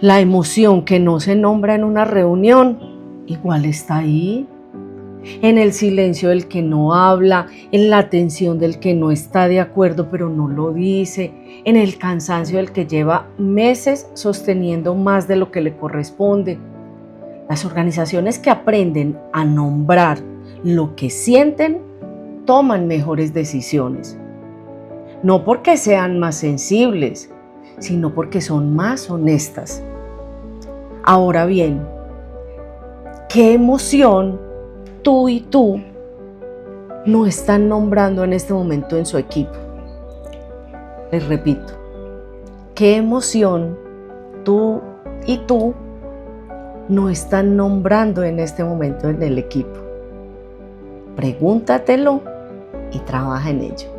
La emoción que no se nombra en una reunión, igual está ahí. En el silencio del que no habla, en la tensión del que no está de acuerdo pero no lo dice, en el cansancio del que lleva meses sosteniendo más de lo que le corresponde. Las organizaciones que aprenden a nombrar lo que sienten toman mejores decisiones. No porque sean más sensibles, sino porque son más honestas. Ahora bien, ¿qué emoción tú y tú no están nombrando en este momento en su equipo? Les repito, ¿qué emoción tú y tú no están nombrando en este momento en el equipo? Pregúntatelo y trabaja en ello.